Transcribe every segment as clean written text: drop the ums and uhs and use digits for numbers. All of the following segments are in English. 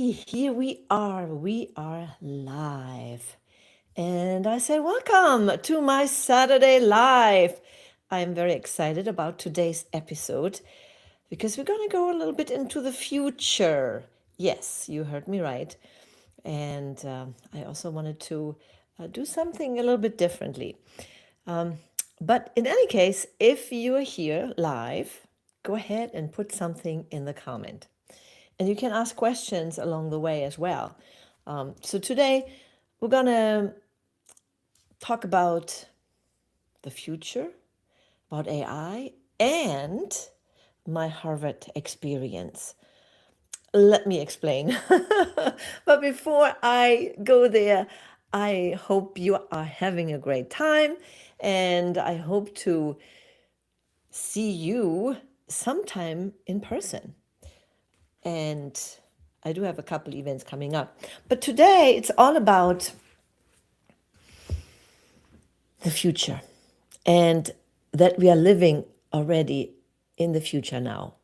Okay, here we are. We are live. And I say, welcome to my Saturday Live. I'm very excited about today's episode because we're going to go a little bit into the future. Yes, you heard me right. And I also wanted to do something a little bit differently. But in any case, if you are here live, go ahead and put something in the comment. And you can ask questions along the way as well. So today we're going to talk about the future, about AI, and my Harvard experience. Let me explain. But before I go there, I hope you are having a great time, and I hope to see you sometime in person. And I do have a couple events coming up. But today it's all about the future and that we are living already in the future now.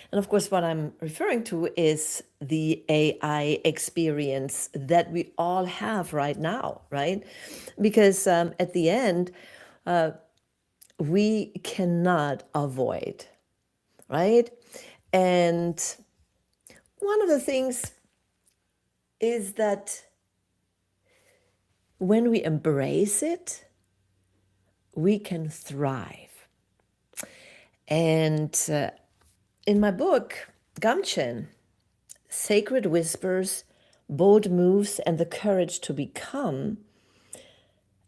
And of course, what I'm referring to is the AI experience that we all have right now, right? Because at the end, we cannot avoid, right? And one of the things is that when we embrace it, we can thrive. And in my book, Gumption, Sacred Whispers, Bold Moves, and the Courage to Become,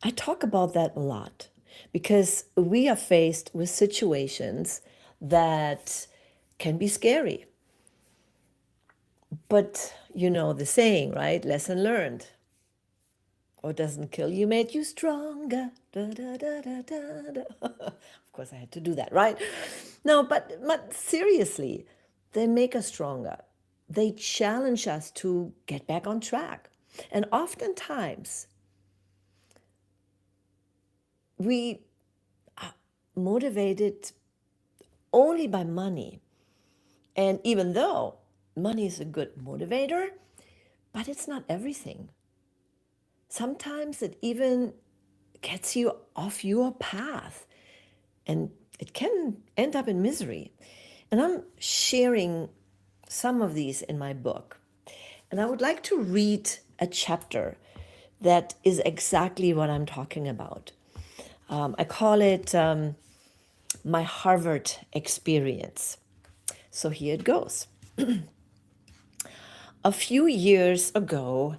I talk about that a lot because we are faced with situations that can be scary. But you know the saying, right? Lesson learned. What doesn't kill you made you stronger. Da, da, da, da, da, da. Of course, I had to do that, right? No, but seriously, they make us stronger. They challenge us to get back on track. And oftentimes, we are motivated only by money. And even though money is a good motivator, but it's not everything. Sometimes it even gets you off your path and it can end up in misery. And I'm sharing some of these in my book. And I would like to read a chapter that is exactly what I'm talking about. I call it my Harvard experience. So here it goes. A few years ago,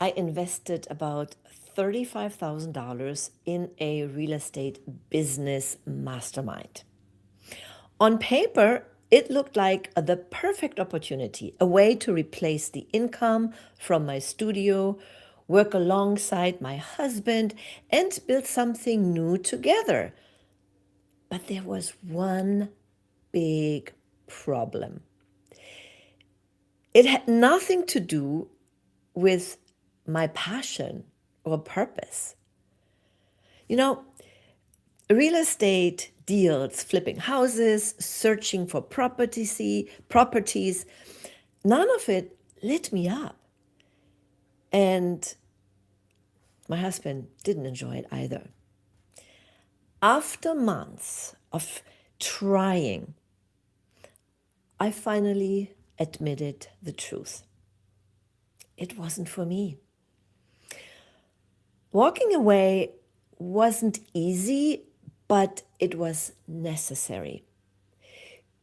I invested about $35,000 in a real estate business mastermind. On paper, it looked like the perfect opportunity, a way to replace the income from my studio, work alongside my husband, and build something new together. But there was one big problem. It had nothing to do with my passion or purpose. You know, real estate deals, flipping houses, searching for properties, none of it lit me up. And my husband didn't enjoy it either. After months of trying, I finally admitted the truth. It wasn't for me. Walking away wasn't easy, but it was necessary.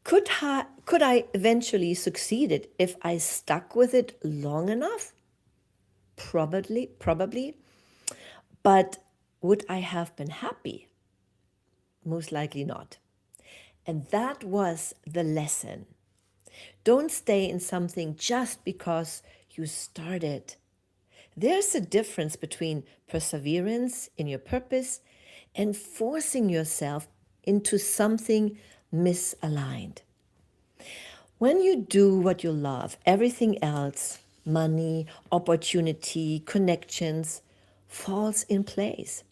Could I eventually succeed if I stuck with it long enough? Probably. But would I have been happy? Most likely not. And that was the lesson. Don't stay in something just because you started. There's a difference between perseverance in your purpose and forcing yourself into something misaligned. When you do what you love, everything else, money, opportunity, connections, falls in place.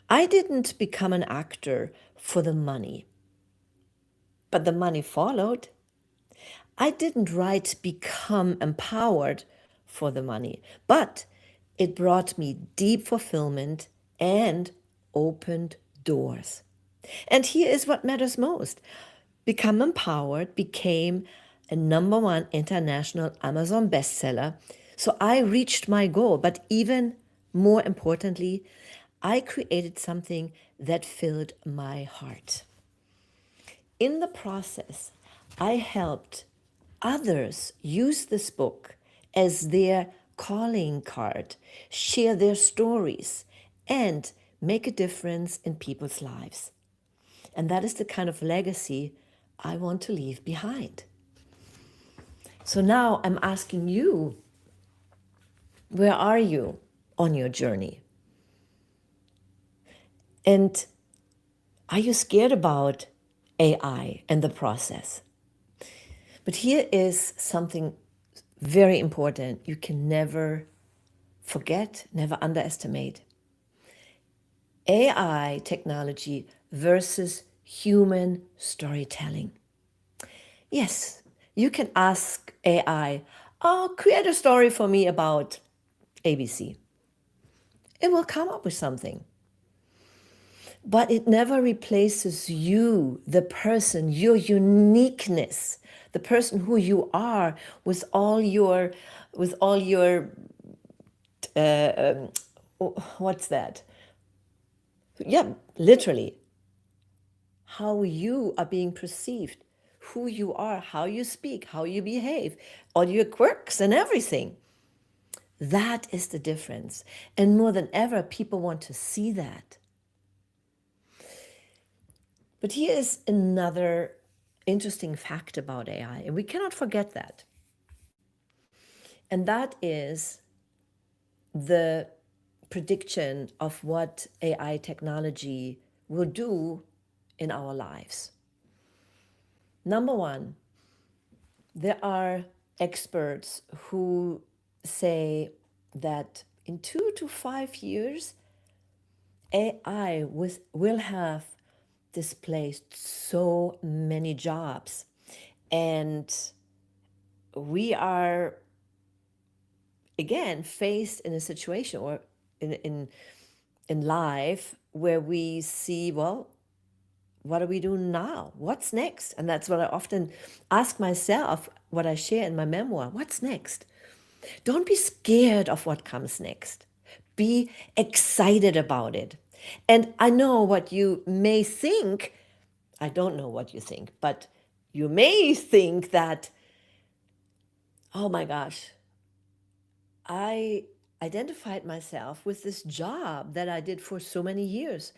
I didn't become an actor for the money, but the money followed. I didn't write become empowered for the money, but it brought me deep fulfillment and opened doors. And here is what matters most. Become Empowered became a #1 international Amazon bestseller. So I reached my goal, but even more importantly, I created something that filled my heart. In the process, I helped others use this book as their calling card, share their stories, and make a difference in people's lives. And that is the kind of legacy I want to leave behind. So now I'm asking you, where are you on your journey? And are you scared about AI and the process? But here is something very important you can never forget, never underestimate. AI technology versus human storytelling. Yes, you can ask AI, oh, create a story for me about ABC. It will come up with something. But it never replaces you, the person, your uniqueness, the person who you are with all your, what's that? Yeah, literally, how you are being perceived, who you are, how you speak, how you behave, all your quirks and everything. That is the difference. And more than ever, people want to see that. But here is another interesting fact about AI, and we cannot forget that. And that is the prediction of what AI technology will do in our lives. #1, there are experts who say that in 2 to 5 years, AI will have displaced so many jobs. And we are, again, faced in a situation or in life where we see, well, what do we do now? What's next? And that's what I often ask myself, what I share in my memoir. What's next? Don't be scared of what comes next. Be excited about it. And I know what you may think. I don't know what you think, but you may think that, oh my gosh, I identified myself with this job that I did for so many years.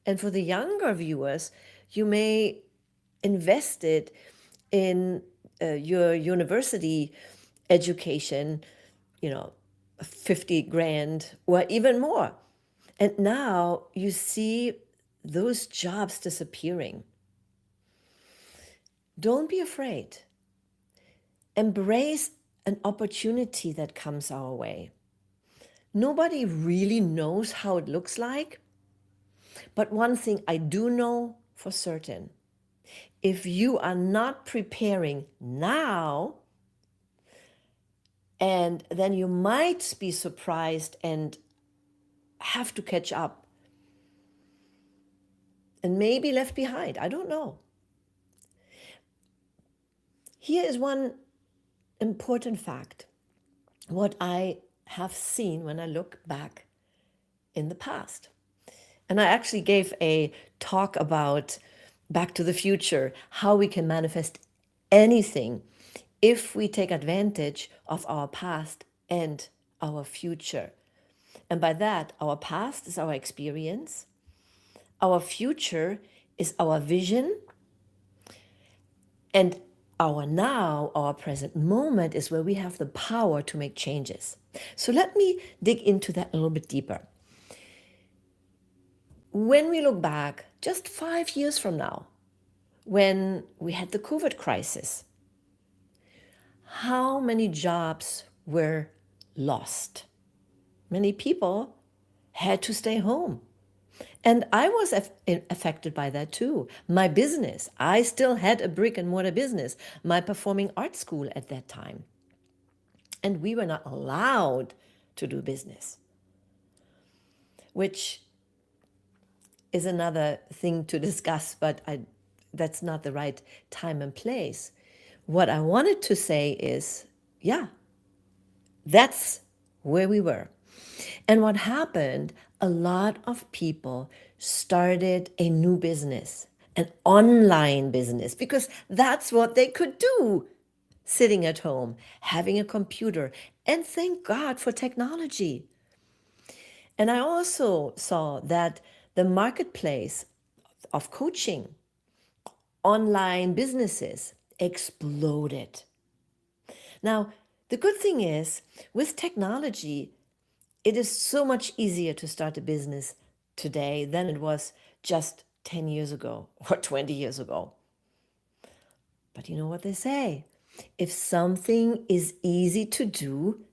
And for the younger viewers, you may invest it in your university education, 50 grand or even more. And now you see those jobs disappearing. Don't be afraid. Embrace an opportunity that comes our way. Nobody really knows how it looks like, but one thing I do know for certain, if you are not preparing now, and then you might be surprised and have to catch up and maybe left behind. I don't know. Here is one important fact, what I have seen when I look back in the past. And I actually gave a talk about Back to the Future, how we can manifest anything if we take advantage of our past and our future. And by that, our past is our experience, our future is our vision, and our now, our present moment, is where we have the power to make changes. So let me dig into that a little bit deeper. When we look back just 5 years from now, when we had the COVID crisis, how many jobs were lost? Many people had to stay home. And I was affected by that too. My business, I still had a brick and mortar business, my performing arts school at that time. And we were not allowed to do business, which is another thing to discuss, but that's not the right time and place. What I wanted to say is, yeah, that's where we were. And what happened, a lot of people started a new business, an online business, because that's what they could do sitting at home, having a computer. And thank God for technology. And I also saw that the marketplace of coaching, online businesses exploded. Now, the good thing is, with technology, it is so much easier to start a business today than it was just 10 years ago or 20 years ago. But you know what they say? If something is easy to do,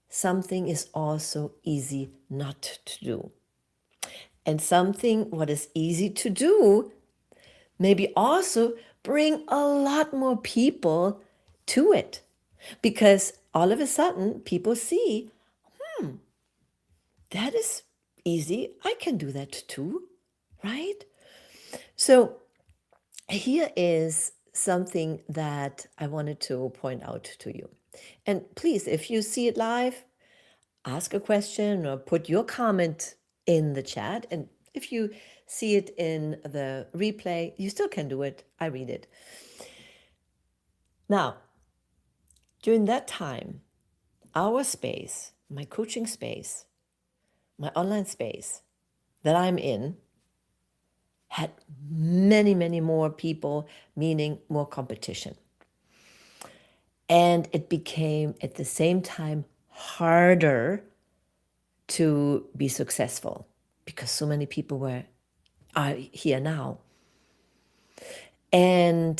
something is also easy not to do. And something what is easy to do maybe also bring a lot more people to it, because all of a sudden people see, that is easy. I can do that too, right? So here is something that I wanted to point out to you. And please, if you see it live, ask a question or put your comment in the chat. And if you see it in the replay, you still can do it. I read it. Now, during that time, our space, my coaching space, my online space that I'm in, had many, many more people, meaning more competition. And it became at the same time harder to be successful because so many people are here now. And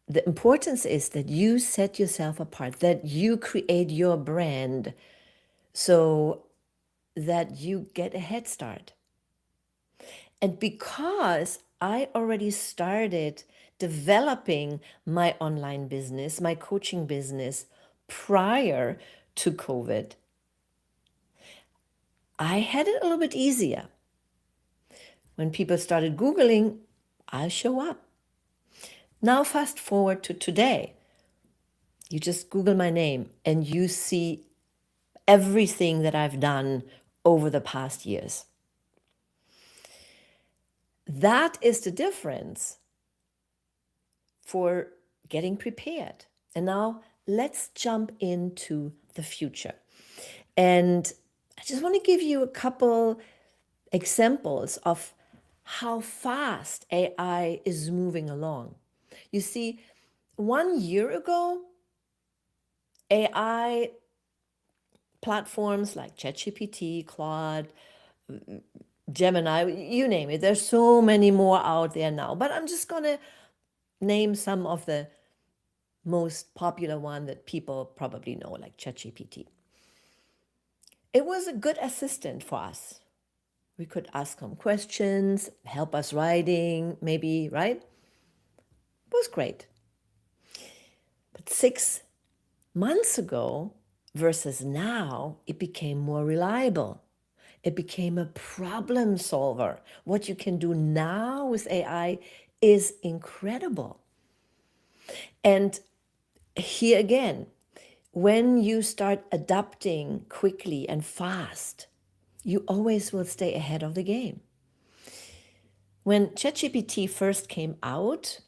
the importance is that you set yourself apart, that you create your brand so that you get a head start. And because I already started developing my online business, my coaching business prior to COVID, I had it a little bit easier. When people started Googling, I'll show up. Now, fast forward to today. You just Google my name and you see everything that I've done over the past years. That is the difference for getting prepared. And now let's jump into the future. And I just want to give you a couple examples of how fast AI is moving along. You see, 1 year ago, AI platforms like ChatGPT, Claude, Gemini, you name it, there's so many more out there now. But I'm just going to name some of the most popular one that people probably know, like ChatGPT. It was a good assistant for us. We could ask them questions, help us writing, maybe, right? It was great. But 6 months ago versus now, it became more reliable. It became a problem solver. What you can do now with AI is incredible. And here again, when you start adapting quickly and fast, you always will stay ahead of the game. When ChatGPT first came out,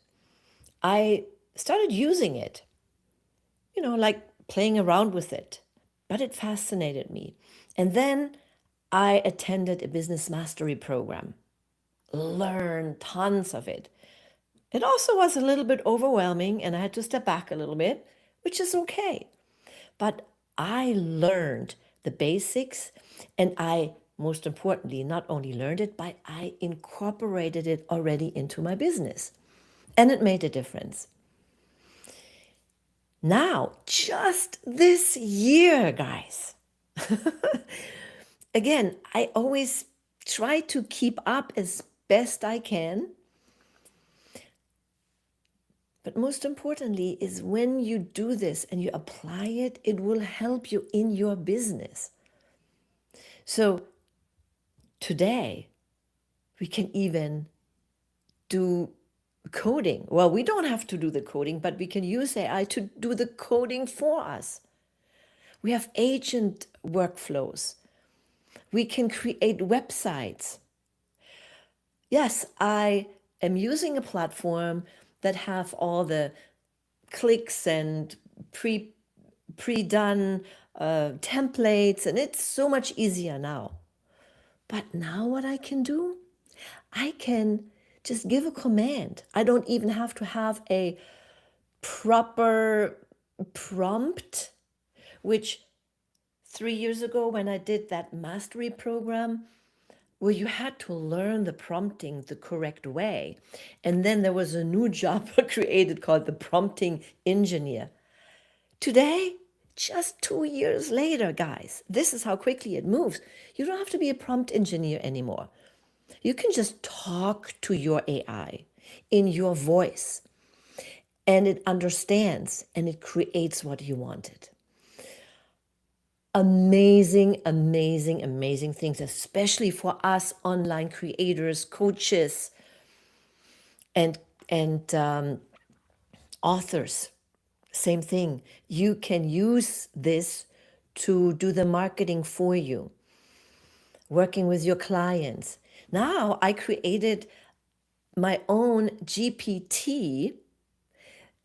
I started using it, like playing around with it, but it fascinated me. And then I attended a business mastery program, learned tons of it. It also was a little bit overwhelming and I had to step back a little bit, which is okay. But I learned the basics, and I, most importantly, not only learned it, but I incorporated it already into my business. And it made a difference. Now, just this year, guys, again, I always try to keep up as best I can. But most importantly is when you do this and you apply it, it will help you in your business. So today, we can even do coding. Well, we don't have to do the coding, but we can use AI to do the coding for us. We have agent workflows. We can create websites. Yes, I am using a platform that have all the clicks and pre-done templates, and it's so much easier now. But now what I can do, I can just give a command. I don't even have to have a proper prompt, which 3 years ago when I did that mastery program, where you had to learn the prompting the correct way. And then there was a new job created called the prompting engineer. Today, just 2 years later, guys, this is how quickly it moves. You don't have to be a prompt engineer anymore. You can just talk to your AI in your voice, and it understands and it creates what you wanted. Amazing, amazing, amazing things, especially for us online creators, coaches, and authors. Same thing. You can use this to do the marketing for you, working with your clients. Now I created my own GPT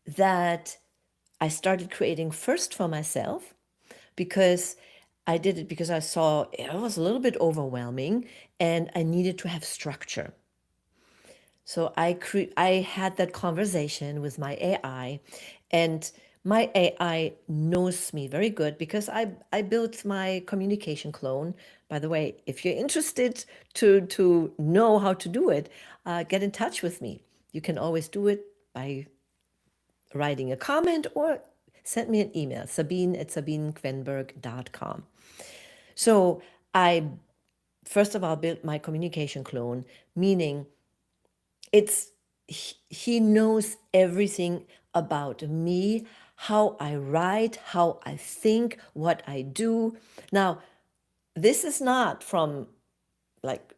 that I started creating first for myself, because I did it because I saw it was a little bit overwhelming and I needed to have structure. So I had that conversation with my AI, and my AI knows me very good because I built my communication clone. By the way, if you're interested to know how to do it, get in touch with me. You can always do it by writing a comment or send me an email, sabine@sabinekvenberg.com. So I, first of all, built my communication clone, meaning he knows everything about me, how I write, how I think, what I do. Now, this is not from like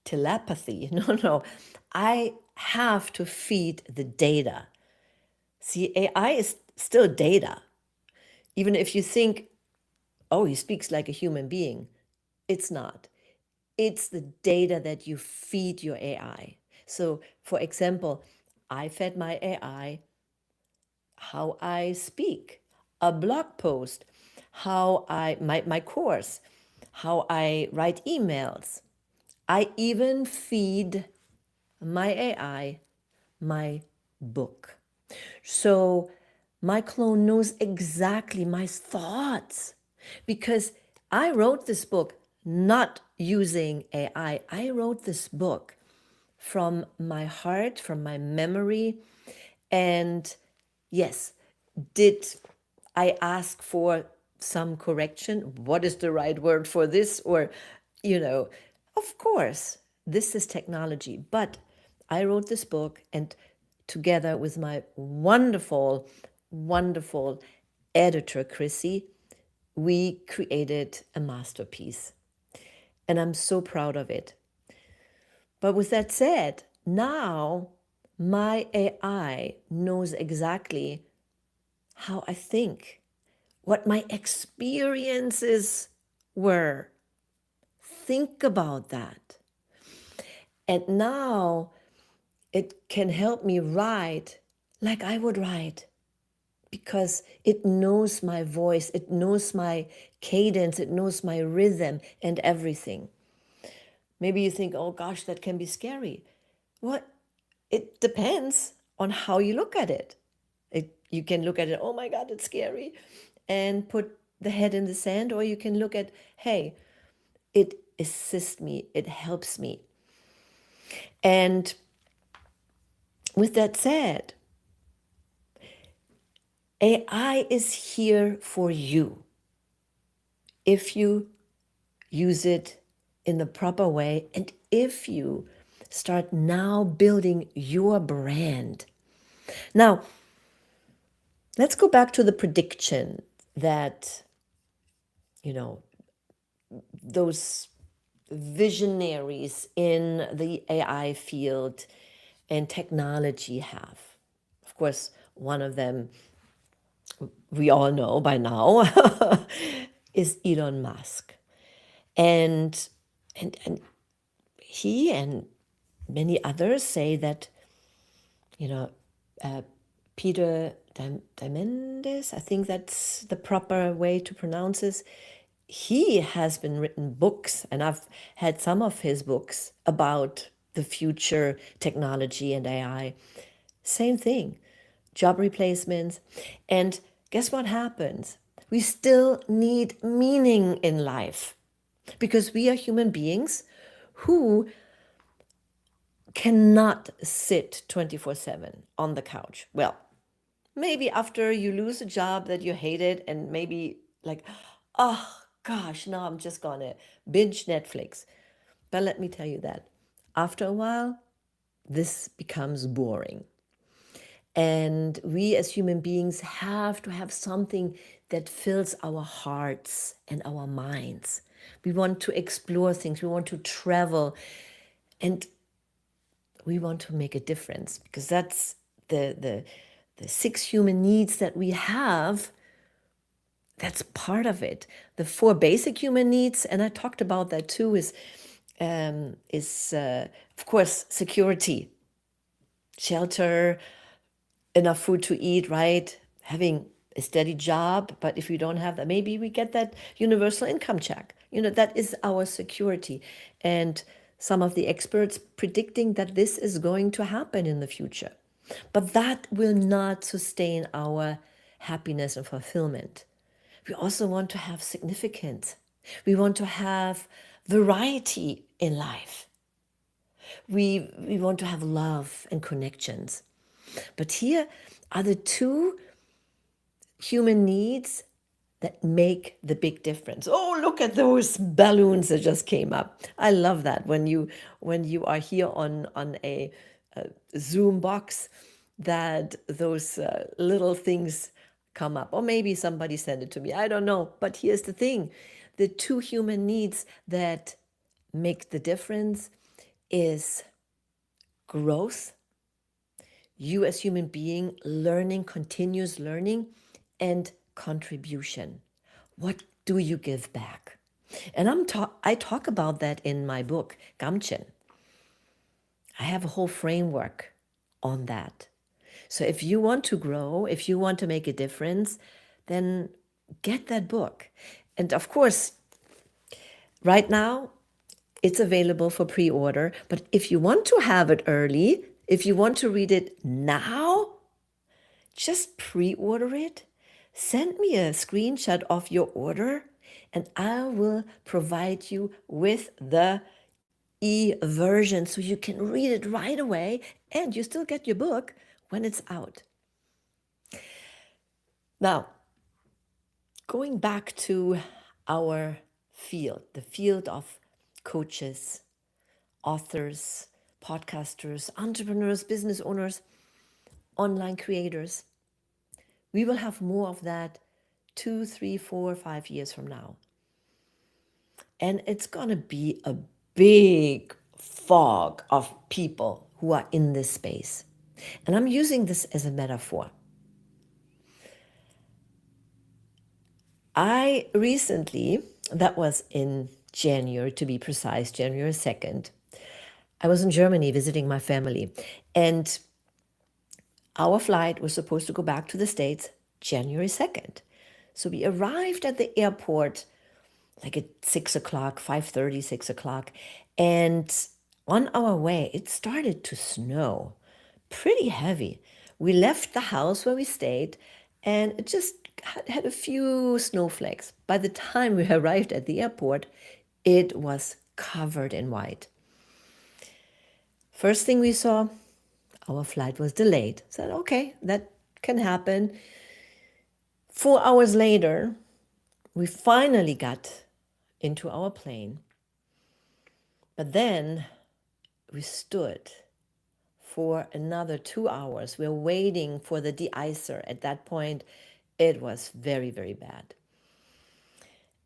telepathy. No, no. I have to feed the data. See, AI is still data. Even if you think, oh, he speaks like a human being, it's not. It's the data that you feed your AI. So, for example, I fed my AI how I speak, a blog post, how my course, how I write emails. I even feed my AI my book. So my clone knows exactly my thoughts, because I wrote this book not using AI. I wrote this book from my heart, from my memory. And yes, did I ask for some correction? What is the right word for this? Or, of course, this is technology. But I wrote this book, and together with my wonderful, wonderful editor, Chrissy, we created a masterpiece. And I'm so proud of it. But with that said, now my AI knows exactly how I think, what my experiences were. Think about that. And now it can help me write like I would write, because it knows my voice, it knows my cadence, it knows my rhythm and everything. Maybe you think, oh gosh, that can be scary. What? It depends on how you look at it. You can look at it, oh my God, it's scary, and put the head in the sand, or you can look at, hey, it assists me, it helps me. And with that said, AI is here for you if you use it in the proper way, and if you start now building your brand. Now, let's go back to the prediction that, those visionaries in the AI field and technology have. Of course, one of them we all know by now is Elon Musk. And he and many others say that, you know, Peter Diamandis, I think that's the proper way to pronounce this. He has been written books, and I've had some of his books about the future technology and AI. Same thing, job replacements. And guess what happens? We still need meaning in life because we are human beings who cannot sit 24/7 on the couch. Well, maybe after you lose a job that you hated and maybe like, oh gosh, now I'm just gonna binge Netflix. But let me tell you that after a while, this becomes boring. And we as human beings have to have something that fills our hearts and our minds. We want to explore things, we want to travel, and we want to make a difference because that's the 6 human needs that we have. That's part of it. The 4 basic human needs, and I talked about that too, is of course security, shelter, enough food to eat, right? Having a steady job, but if we don't have that, maybe we get that universal income check. That is our security. And some of the experts predicting that this is going to happen in the future. But that will not sustain our happiness and fulfillment. We also want to have significance. We want to have variety in life. We want to have love and connections. But here are the 2 human needs that make the big difference. Oh, look at those balloons that just came up. I love that when you are here on a Zoom box, that those little things come up. Or maybe somebody sent it to me. I don't know. But here's the thing. The 2 human needs that make the difference is growth. You as human being learning, continuous learning, and contribution. What do you give back? And I talk about that in my book, Gumption. I have a whole framework on that. So if you want to grow, if you want to make a difference, then get that book. And of course, right now, it's available for pre-order. But if you want to have it early, if you want to read it now, just pre-order it. Send me a screenshot of your order, and I will provide you with the e-version so you can read it right away, and you still get your book when it's out. Now, going back to our field, the field of coaches, authors, podcasters, entrepreneurs, business owners, online creators. We will have more of that 2, 3, 4, 5 years from now. And it's going to be a big fog of people who are in this space. And I'm using this as a metaphor. I recently, that was in January, to be precise, January 2nd, I was in Germany visiting my family. And our flight was supposed to go back to the States January 2nd. So we arrived at the airport like at 6 o'clock, 5:30, 6 o'clock. And on our way, it started to snow pretty heavy. We left the house where we stayed, and it just had a few snowflakes. By the time we arrived at the airport, it was covered in white. First thing we saw, our flight was delayed. Said, okay, that can happen. 4 hours later, we finally got into our plane. But then we stood for another 2 hours. We're waiting for the de-icer. At that point, it was very, very bad.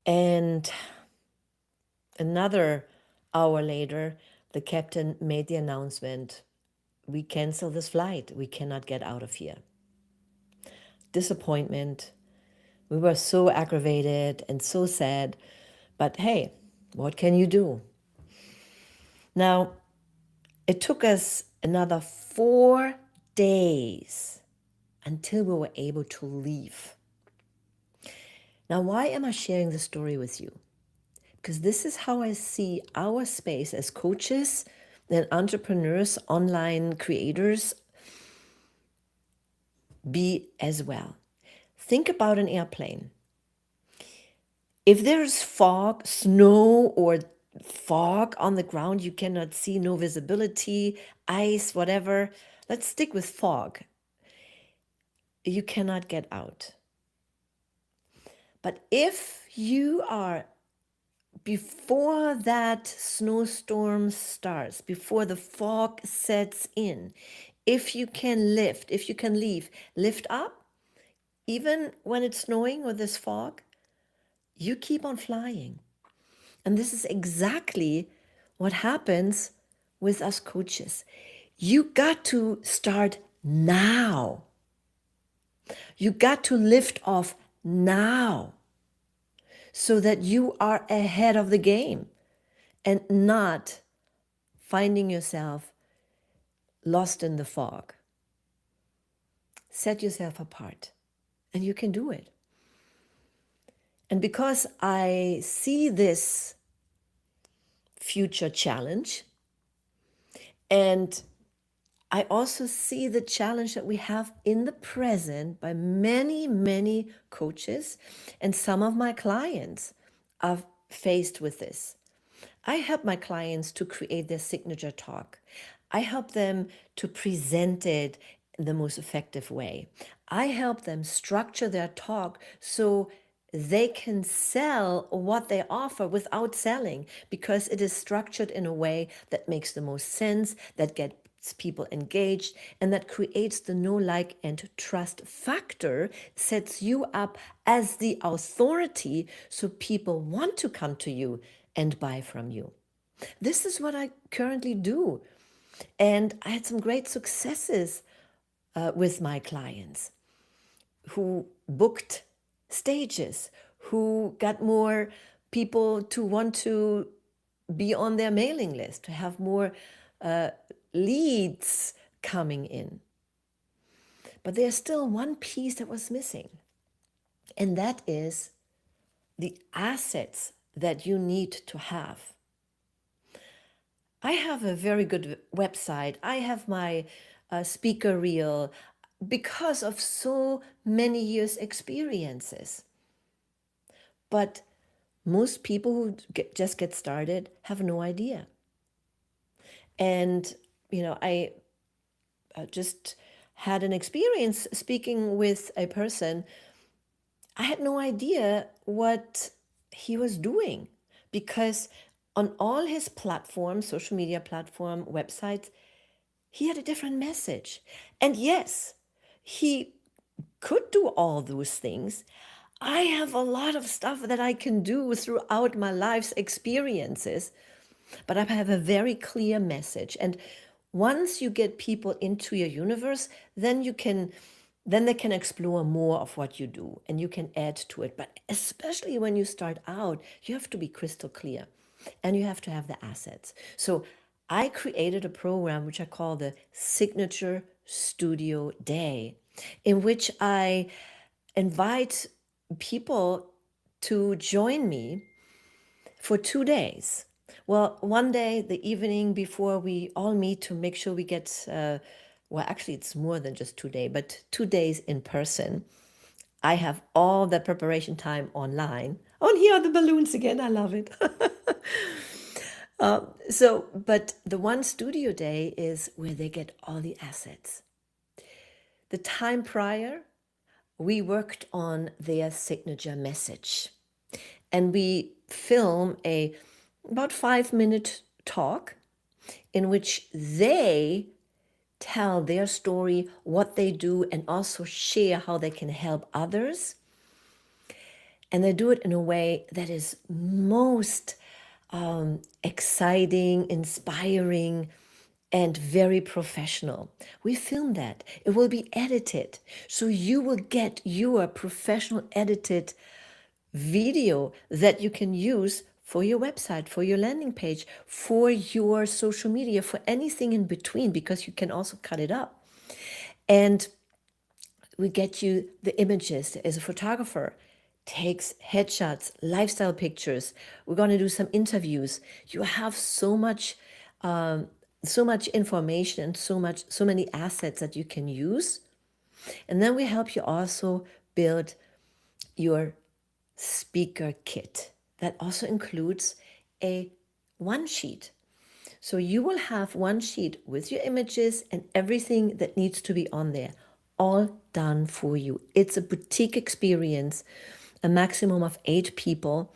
And another hour later, the captain made the announcement, we cancel this flight. We cannot get out of here. Disappointment. We were so aggravated and so sad. But hey, what can you do? Now, it took us another 4 days until we were able to leave. Now, why am I sharing this story with you? Because this is how I see our space as coaches and entrepreneurs, online creators, be as well. Think about an airplane. If there's fog, snow, or fog on the ground, you cannot see, no visibility, ice, whatever. Let's stick with fog. You cannot get out. But if you are, before that snowstorm starts, before the fog sets in, if you can lift, if you can lift up, even when it's snowing or there's fog, you keep on flying. And this is exactly what happens with us coaches. You got to start now. You got to lift off now so that you are ahead of the game and not finding yourself lost in the fog. Set yourself apart, and you can do it. And because I see this future challenge, and I also see the challenge that we have in the present by many, many coaches, and some of my clients are faced with this. I help my clients to create their signature talk. I help them to present it in the most effective way. I help them structure their talk so they can sell what they offer without selling, because it is structured in a way that makes the most sense, that gets people engaged, and that creates the know, like, and trust factor, sets you up as the authority so people want to come to you and buy from you. This is what I currently do. And I had some great successes with my clients who booked stages, who got more people to want to be on their mailing list, to have more leads coming in. But there's still one piece that was missing, and that is the assets that you need to have. I have a very good website. I have my speaker reel because of so many years' experiences. But most people who just get started have no idea. And, I just had an experience speaking with a person. I had no idea what he was doing, because on all his platforms, social media platform, websites, he had a different message. And yes, he could do all those things. I have a lot of stuff that I can do throughout my life's experiences, but I have a very clear message. And once you get people into your universe, then they can explore more of what you do and you can add to it. But especially when you start out, you have to be crystal clear and you have to have the assets. So I created a program which I call the Signature Studio Day, in which I invite people to join me for 2 days. Well, one day, the evening before we all meet to make sure we get, well, actually, it's more than just 2 days, but 2 days in person. I have all the preparation time online. Oh, and here are the balloons again. I love it. But the one studio day is where they get all the assets. The time prior, we worked on their signature message, and we film a about 5-minute talk in which they tell their story, what they do, and also share how they can help others. And they do it in a way that is most exciting, inspiring, and very professional. We film that. It will be edited. So you will get your professional edited video that you can use for your website, for your landing page, for your social media, for anything in between, because you can also cut it up. And we get you the images. As a photographer, takes headshots, lifestyle pictures. We're going to do some interviews. You have so much information, so many assets that you can use. And then we help you also build your speaker kit. That also includes a one sheet. So you will have one sheet with your images and everything that needs to be on there, all done for you. It's a boutique experience, a maximum of 8 people,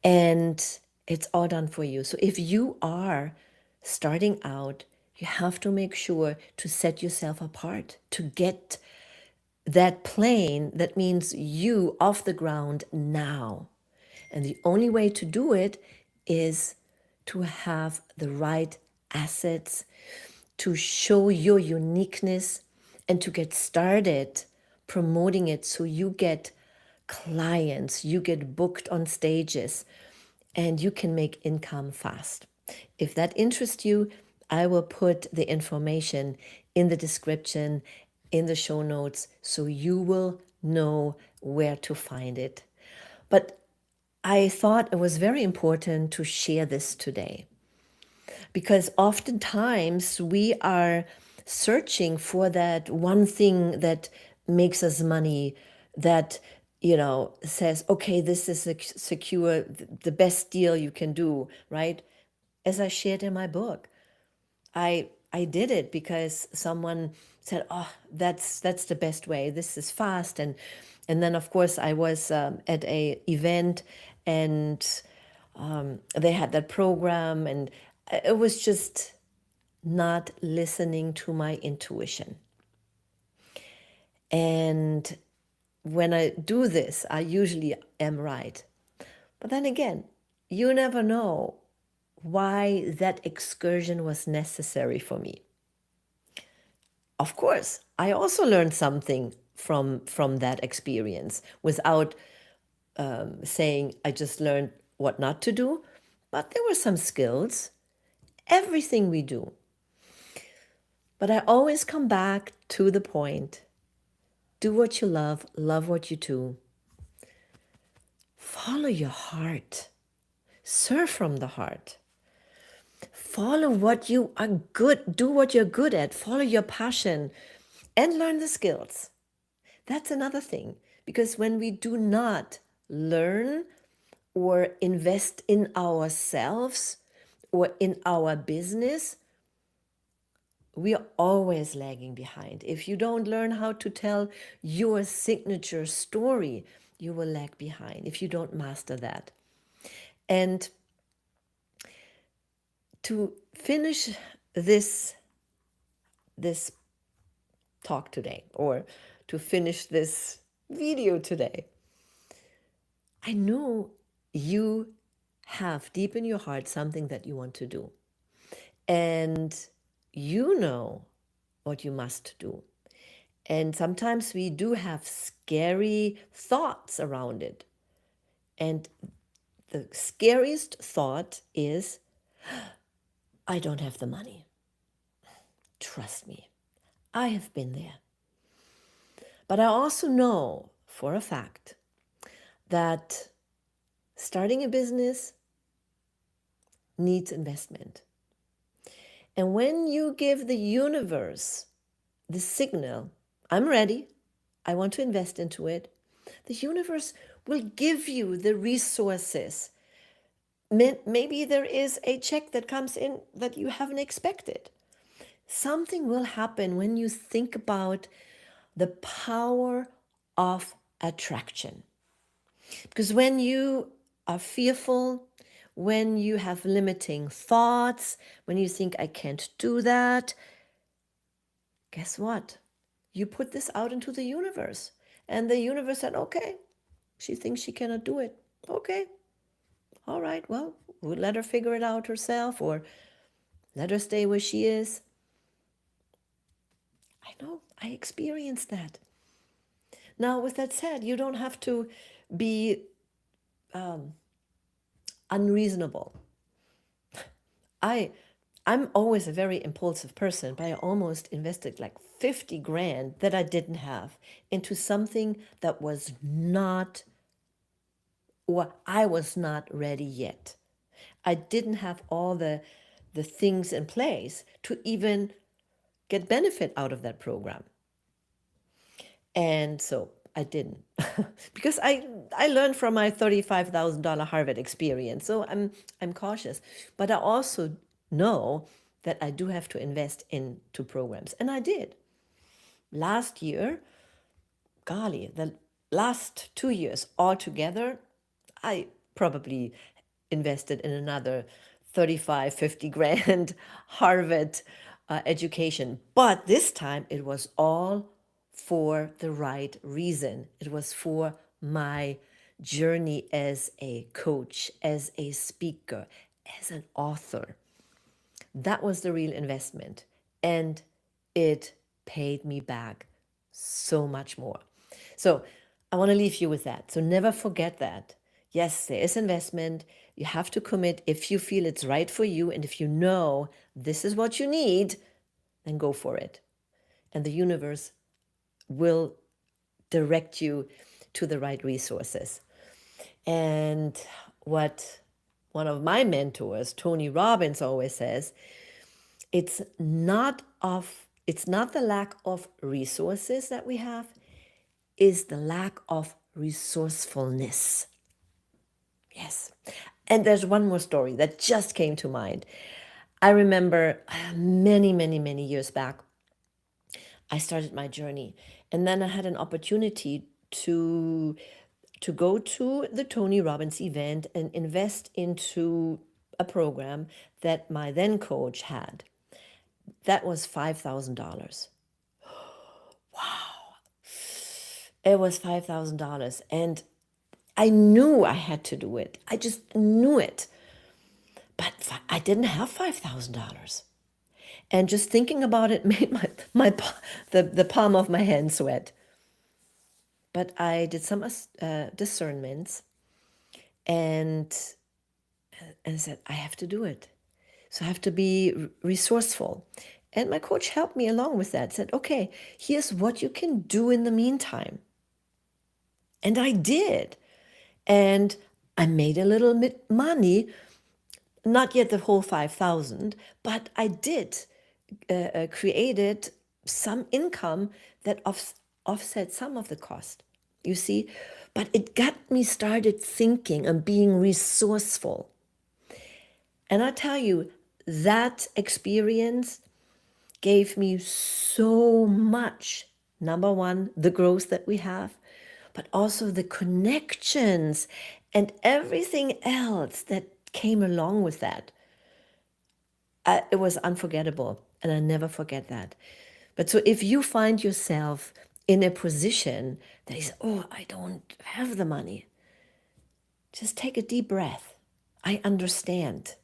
and it's all done for you. So if you are starting out, you have to make sure to set yourself apart, to get that plane, that means you, off the ground now. And the only way to do it is to have the right assets, to show your uniqueness, and to get started promoting it so you get clients, you get booked on stages, and you can make income fast. If that interests you, I will put the information in the description, in the show notes, so you will know where to find it. But I thought it was very important to share this today, because oftentimes we are searching for that one thing that makes us money, that says, okay, this is secure, the best deal you can do, right? As I shared in my book, I did it because someone said, oh, that's the best way, this is fast. And then of course I was at a event, and they had that program, and it was just not listening to my intuition. And when I do this, I usually am right. But then again, you never know why that excursion was necessary for me. Of course, I also learned something from that experience, without saying I just learned what not to do, but there were some skills, everything we do. But I always come back to the point: do what you love what you do, follow your heart, serve from the heart, follow what you are good, do what you're good at, follow your passion, and learn the skills. That's another thing, because when we do not learn or invest in ourselves or in our business, we are always lagging behind. If you don't learn how to tell your signature story, you will lag behind if you don't master that. And to finish this talk today, or to finish this video today, I know you have deep in your heart something that you want to do, and you know what you must do. And sometimes we do have scary thoughts around it. And the scariest thought is, I don't have the money. Trust me, I have been there. But I also know for a fact that starting a business needs investment. And when you give the universe the signal, I'm ready, I want to invest into it, the universe will give you the resources. Maybe there is a check that comes in that you haven't expected. Something will happen when you think about the power of attraction. Because when you are fearful, when you have limiting thoughts, when you think, I can't do that, guess what? You put this out into the universe. And the universe said, okay, she thinks she cannot do it. Okay, all right, well, we'll let her figure it out herself, or let her stay where she is. I know, I experienced that. Now, with that said, you don't have to be unreasonable. I'm always a very impulsive person, but I almost invested like 50 grand that I didn't have into something that was not, or I was not ready yet. I didn't have all the things in place to even get benefit out of that program. And so I didn't because I learned from my $35,000 Harvard experience. So I'm cautious, but I also know that I do have to invest into programs, and I did. Last year, golly, the last 2 years altogether, I probably invested in another 35, 50 grand Harvard education. But this time it was all for the right reason. It was for my journey as a coach, as a speaker, as an author. That was the real investment. And it paid me back so much more. So I want to leave you with that. So never forget that. Yes, there is investment. You have to commit if you feel it's right for you. And if you know this is what you need, then go for it. And the universe will direct you to the right resources. And what one of my mentors, Tony Robbins, always says, it's not the lack of resources that we have, is the lack of resourcefulness. Yes. And there's one more story that just came to mind. I remember many, many, many years back, I started my journey. And then I had an opportunity to go to the Tony Robbins event and invest into a program that my then coach had. That was $5,000. Wow. It was $5,000. And I knew I had to do it. I just knew it. But I didn't have $5,000. And just thinking about it made the palm of my hand sweat. But I did some discernments and said, I have to do it. So I have to be resourceful. And my coach helped me along with that, said, okay, here's what you can do in the meantime. And I did. And I made a little bit money, not yet the whole 5,000, but I did created some income that offset some of the cost, you see. But it got me started thinking and being resourceful. And I tell you, that experience gave me so much. Number one, the growth that we have, but also the connections and everything else that came along with that. It was unforgettable, and I never forget that. But so if you find yourself in a position that is, oh, I don't have the money, just take a deep breath. I understand.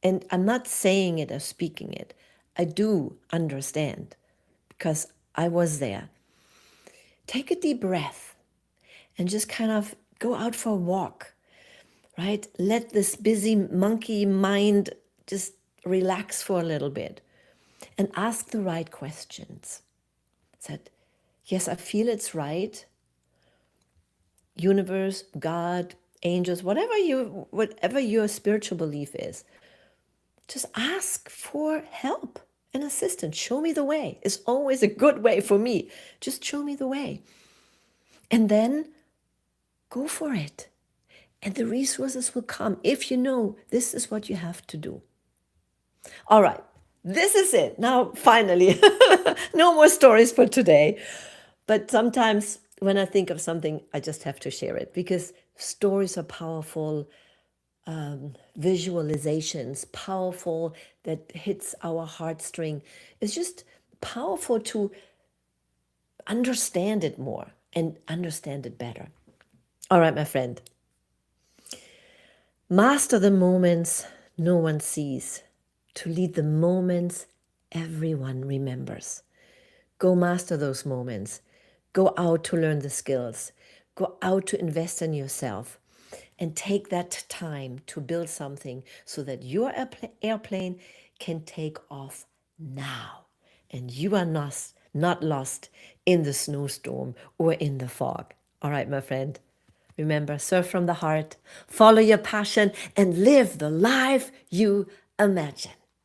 And I'm not saying it or speaking it. I do understand because I was there. Take a deep breath and just kind of go out for a walk, right? Let this busy monkey mind just relax for a little bit and ask the right questions. Said, yes, I feel it's right. Universe, God, angels, whatever your spiritual belief is, just ask for help and assistance. Show me the way. It's always a good way for me. Just show me the way. And then go for it. And the resources will come if you know this is what you have to do. All right, this is it. Now, finally, no more stories for today. But sometimes when I think of something, I just have to share it because stories are powerful. visualizations, powerful, that hits our heartstring. It's just powerful to understand it more and understand it better. All right, my friend. Master the moments no one sees, to lead the moments everyone remembers. Go master those moments. Go out to learn the skills. Go out to invest in yourself. And take that time to build something so that your airplane can take off now. And you are not lost in the snowstorm or in the fog. All right, my friend. Remember, serve from the heart, follow your passion, and live the life you imagine.